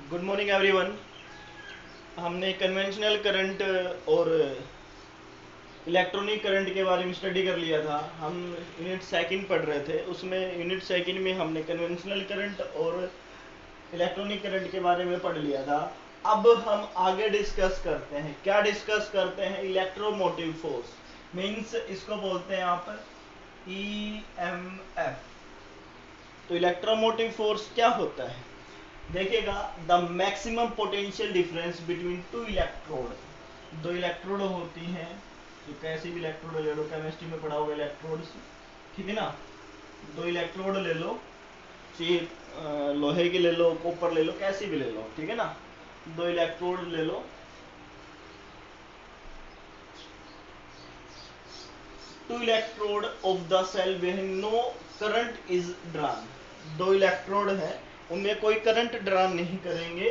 Good morning everyone. हमने conventional current और electronic current के बारे में स्टडी कर लिया था। हम यूनिट सेकंड पढ़ रहे थे, उसमें यूनिट सेकंड में हमने कन्वेंशनल करंट और इलेक्ट्रॉनिक करंट के बारे में पढ़ लिया था। अब हम आगे डिस्कस करते हैं। क्या डिस्कस करते हैं? इलेक्ट्रोमोटिव फोर्स मीन्स इसको बोलते हैं आप EMF। तो इलेक्ट्रोमोटिव फोर्स क्या होता है? देखिएगा, the maximum potential difference between two electrode. दो इलेक्ट्रोड होती हैं, तो कैसी भी इलेक्ट्रोड ले लो, केमिस्ट्री में पढ़ा होगा इलेक्ट्रोड्स, ठीक है ना। दो इलेक्ट्रोड ले लो, चाहिए लोहे की ले लो, कॉपर ले लो, कैसी भी ले लो, ठीक है ना। दो इलेक्ट्रोड ले लो। Two electrode of the cell where no current is drawn. दो इलेक्ट्रोड है, उनमें कोई करंट ड्रॉ नहीं करेंगे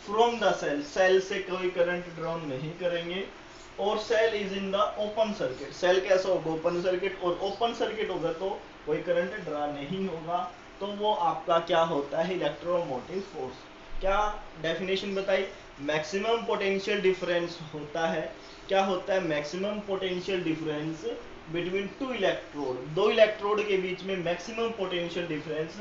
फ्रॉम द सेल। सेल से कोई करंट ड्रॉ नहीं करेंगे। और cell is in the open circuit. Cell कैसा होगा? Open circuit. और ओपन सर्किट होगा तो कोई करंट ड्रॉ नहीं होगा। तो वो आपका क्या होता है? Electromotive force. क्या डेफिनेशन बताई? मैक्सिमम पोटेंशियल डिफरेंस होता है। क्या होता है? Maximum potential difference between two electrode. दो इलेक्ट्रोड के बीच में मैक्सिमम पोटेंशियल डिफरेंस,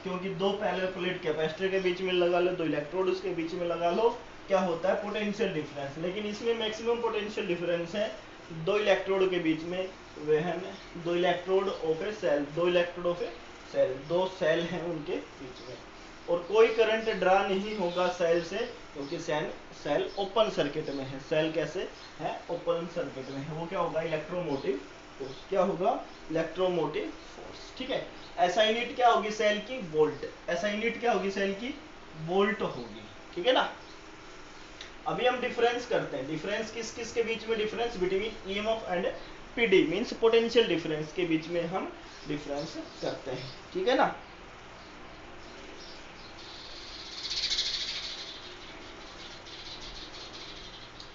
क्योंकि दो पैरेलल प्लेट कैपेसिटर के बीच में लगा लो, दो इलेक्ट्रोड उसके बीच में लगा लो, क्या होता है? Potential difference. लेकिन इसमें मैक्सिमम पोटेंशियल डिफरेंस है दो इलेक्ट्रोड के बीच में। वह दो इलेक्ट्रोड ऑफ ए सेल, दो इलेक्ट्रोड ऑफ ए सेल, दो सेल हैं उनके बीच में। और कोई करंट ड्रा नहीं होगा सेल से, क्योंकि सेल ओपन सर्किट में है। सेल कैसे है? ओपन सर्किट में है। वो क्या होगा? Electromotive force. क्या होगा? इलेक्ट्रोमोटिव फोर्स, ठीक है। ऐसा यूनिट क्या होगी सेल की? वोल्ट। ऐसा यूनिट क्या होगी सेल की? वोल्ट होगी, ठीक है ना। अभी हम डिफरेंस करते हैं। डिफरेंस किस किस के बीच में? Difference between EMF and PD means potential difference के बीच में हम डिफरेंस करते हैं, ठीक है ना।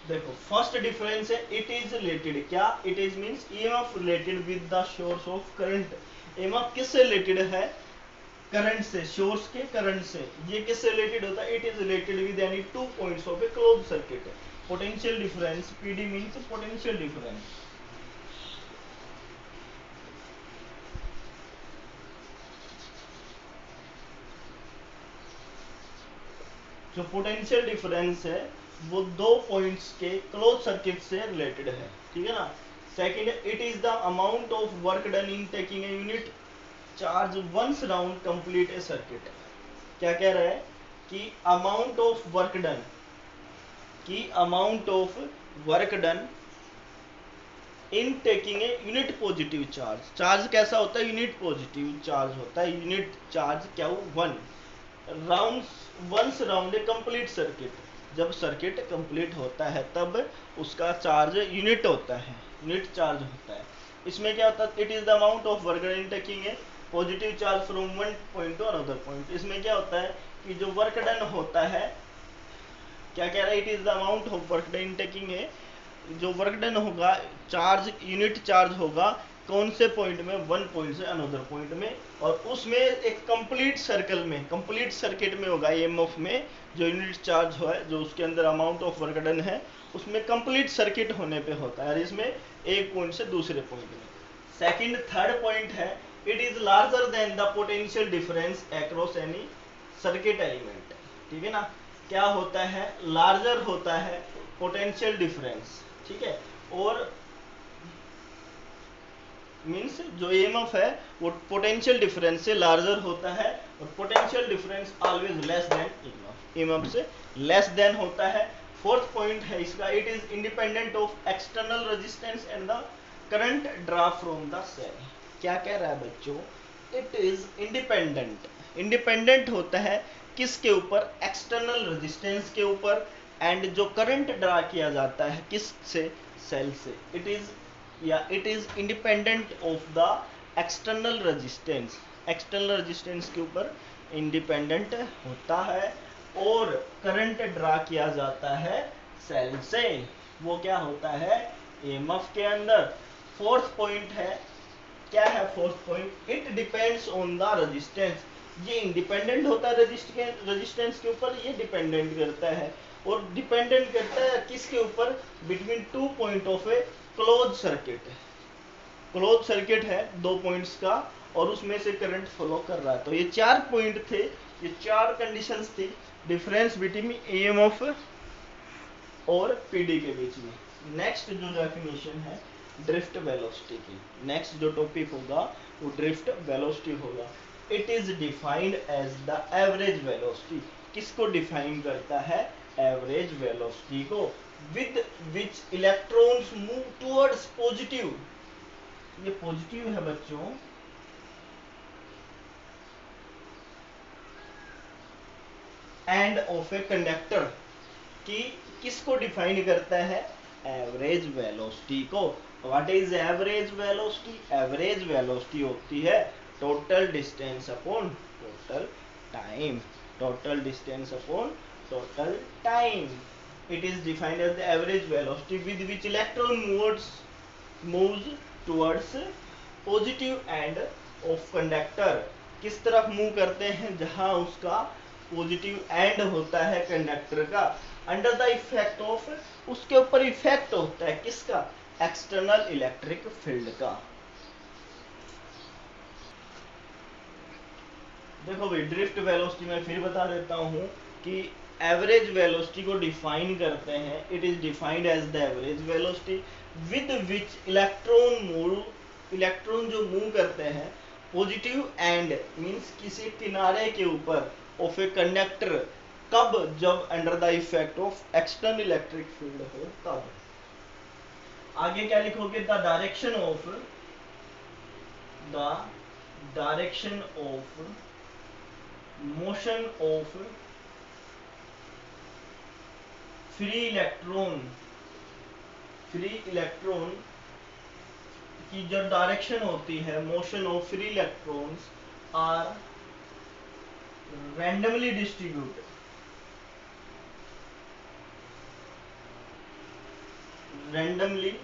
देखो, फर्स्ट डिफरेंस है इट इज रिलेटेड। क्या it is means EMF related with the source of current. EMF किससे रिलेटेड है? करंट से, सोर्स के करंट से। ये किससे रिलेटेड होता है? It is related with any two points of A close circuit. Potential difference PD means potential difference. जो पोटेंशियल डिफरेंस है वो दो पॉइंट्स के क्लोज सर्किट से रिलेटेड है, ठीक है ना। Second, it is the amount of work done in taking a unit charge once round complete a circuit. क्या कह रहा है? कि अमाउंट ऑफ वर्क डन, की amount of work done in taking a unit positive charge. Charge कैसा होता है? Unit positive charge होता है। यूनिट चार्ज क्या हो? वन राउंड, वंस राउंड ए कंप्लीट सर्किट। जब सर्किट कंप्लीट होता है तब उसका चार्ज यूनिट होता है, यूनिट चार्ज होता है। इसमें क्या होता है? It is the amount of work done in taking A positive charge from one point two another point. इसमें क्या होता है कि जो वर्क डन होता है, क्या कह रहा है? It is the amount of work done in taking a, जो वर्क डन होगा, चार्ज यूनिट चार्ज होगा कौन से पॉइंट में? वन पॉइंट से अनदर पॉइंट में। और उसमें एक कंप्लीट सर्कल में, कंप्लीट सर्किट में होगा ईएमएफ में जो यूनिट चार्ज है, जो उसके अंदर अमाउंट ऑफ वर्क डन है, उसमें कंप्लीट सर्किट होने पे होता है। और इसमें एक पॉइंट से दूसरे पॉइंट में। सेकंड, थर्ड पॉइंट है it is larger than the potential difference across any circuit element, ठीक है ना। क्या होता है? लार्जर होता है पोटेंशियल डिफरेंस, ठीक है। और मींस जो ईएमएफ है वो पोटेंशियल डिफरेंस से लार्जर होता है। और potential difference always less than EMF, EMF से लेस देन होता है। फोर्थ पॉइंट है इसका, it is independent of external resistance and the current draw from the cell. क्या कह रहा है बच्चों? इट इज इंडिपेंडेंट, इंडिपेंडेंट होता है किसके ऊपर? एक्सटर्नल रेजिस्टेंस के ऊपर। एंड जो करंट ड्रा किया जाता है किस से? सेल से। इट इज, या it is independent of the external resistance. External resistance के ऊपर इंडिपेंडेंट होता है। और करंट ड्रा किया जाता है सेल से। वो क्या होता है? ईएमएफ के अंदर। फोर्थ पॉइंट है, क्या है fourth point? It depends on the resistance. ये इंडिपेंडेंट होता है रेजिस्टेंस के ऊपर, ये डिपेंडेंट करता है। और डिपेंडेंट करता है किसके ऊपर? Between 2 point of A close circuit. Close circuit है 2 पॉइंट्स का, और उसमें से करंट फ्लो कर रहा है। तो ये 4 पॉइंट थे, ये 4 कंडीशंस थी डिफरेंस बिटवीन ईएमएफ और पीडी के बीच में। नेक्स्ट जो डेफिनेशन है ड्रिफ्ट वेलोसिटी की, नेक्स्ट जो टॉपिक होगा वो ड्रिफ्ट वेलोसिटी होगा। It is defined as the average velocity. किसको डिफाइन करता है? एवरेज वेलोसिटी को। With which electrons move towards positive, ये पॉजिटिव है बच्चों, एंड ऑफ ए कंडक्टर, कि किसको डिफाइन करता है? एवरेज वेलोसिटी को। What is average velocity? Average velocity होती है total distance upon total time, total distance upon total time. It is defined as the average velocity with which electron moves towards positive end of conductor. किस तरफ move करते हैं? जहां उसका positive and होता है कंडक्टर का। अंडर द इफेक्ट ऑफ, उसके ऊपर इफेक्ट होता है किसका? एक्सटर्नल इलेक्ट्रिक फील्ड का। देखो भाई, ड्रिफ्ट वेलोसिटी में फिर बता देता हूं कि एवरेज वेलोसिटी को डिफाइन करते हैं, it is defined as the average velocity with which electron जो मूव करते हैं पॉजिटिव एंड मींस किसी किनारे के ऊपर ऑफ ए कंडक्टर। कब? जब under the effect of external electric field हो तब। आगे क्या लिखोगे? The direction of motion of free electron की जो डायरेक्शन होती है, motion of free electrons are randomly distributed, randomly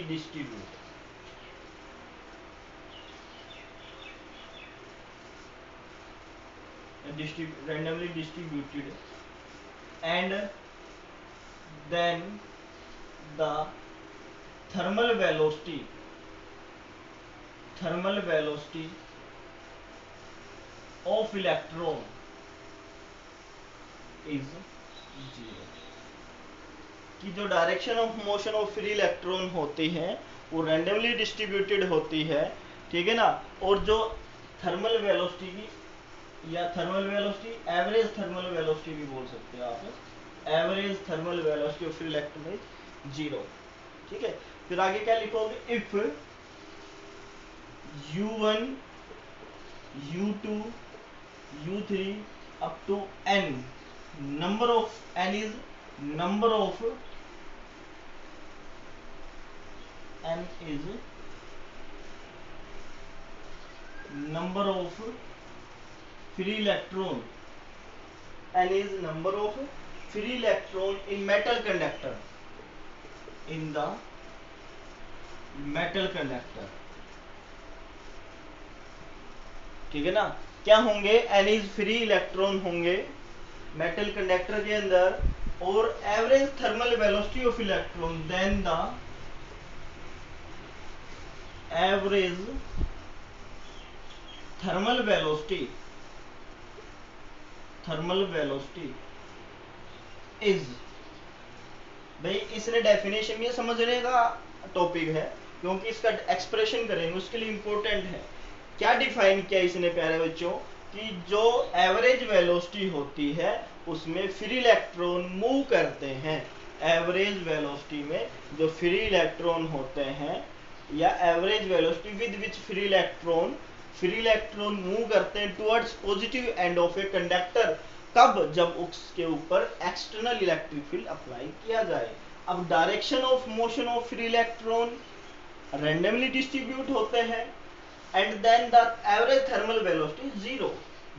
distributed, randomly distributed, and then the thermal velocity of electron is 0। कि जो direction of motion of free electron होती है वो randomly distributed होती है, ठीक है ना। और जो थर्मल वेलोसिटी की, या thermal velocity, average thermal velocity भी बोल सकते हो आप, average thermal velocity of free electron is 0, ठीक है। फिर आगे क्या लिखोगे? If U1 U2 U3 up to n, number of n is number of free electron, n is number of free electron in metal conductor, in the metal conductor, ठीक है ना। क्या होंगे? n is फ्री इलेक्ट्रॉन होंगे metal conductor के अंदर, और average thermal velocity of electron, then the average thermal velocity is. भाई इसने डेफिनेशन, ये समझने का टॉपिक है क्योंकि इसका एक्सप्रेशन करेंगे उसके लिए इंपॉर्टेंट है। क्या डिफाइन किया इसने प्यारे बच्चों? कि जो एवरेज वेलोसिटी होती है उसमें फ्री इलेक्ट्रॉन मूव करते हैं। एवरेज वेलोसिटी में जो फ्री इलेक्ट्रॉन होते हैं, या average velocity with which free electron move करते हैं towards positive end of A conductor. कब? जब उसके ऊपर एक्सटर्नल इलेक्ट्रिक फील्ड अप्लाई किया जाए। अब direction of motion of free electron randomly distribute होते हैं, and then the average thermal velocity 0।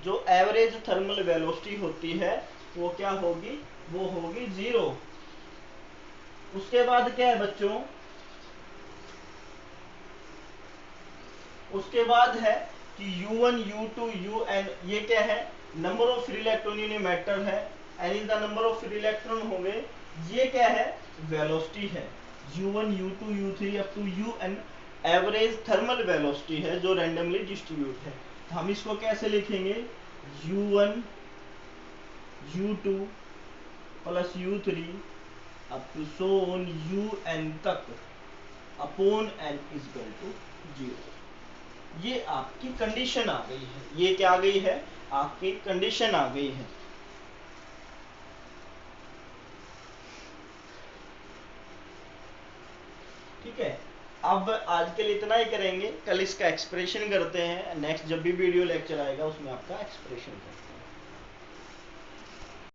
जो एवरेज थर्मल वेलोसिटी होती है वो क्या होगी? वो होगी 0। उसके बाद क्या है बच्चों, उसके बाद है कि U1 U2 UN, ये क्या है, number of free electron in matter है, n is the number of free electron हो गए, ये क्या है, वेलोसिटी है, U1 U2 U3 up to UN average thermal velocity है जो रैंडमली डिस्ट्रीब्यूट है। तो हम इसको कैसे लिखेंगे, U1 U2 plus U3 up to so on UN तक upon n is equal to 0। ये आपकी कंडीशन आ गई है, ये क्या आ गई है, आपकी कंडीशन आ गई है। ठीक है, अब आज के लिए इतना ही करेंगे, कल इसका एक्सप्रेशन करते हैं, नेक्स्ट जब भी वीडियो लेक्चर आएगा उसमें आपका एक्सप्रेशन करते हैं।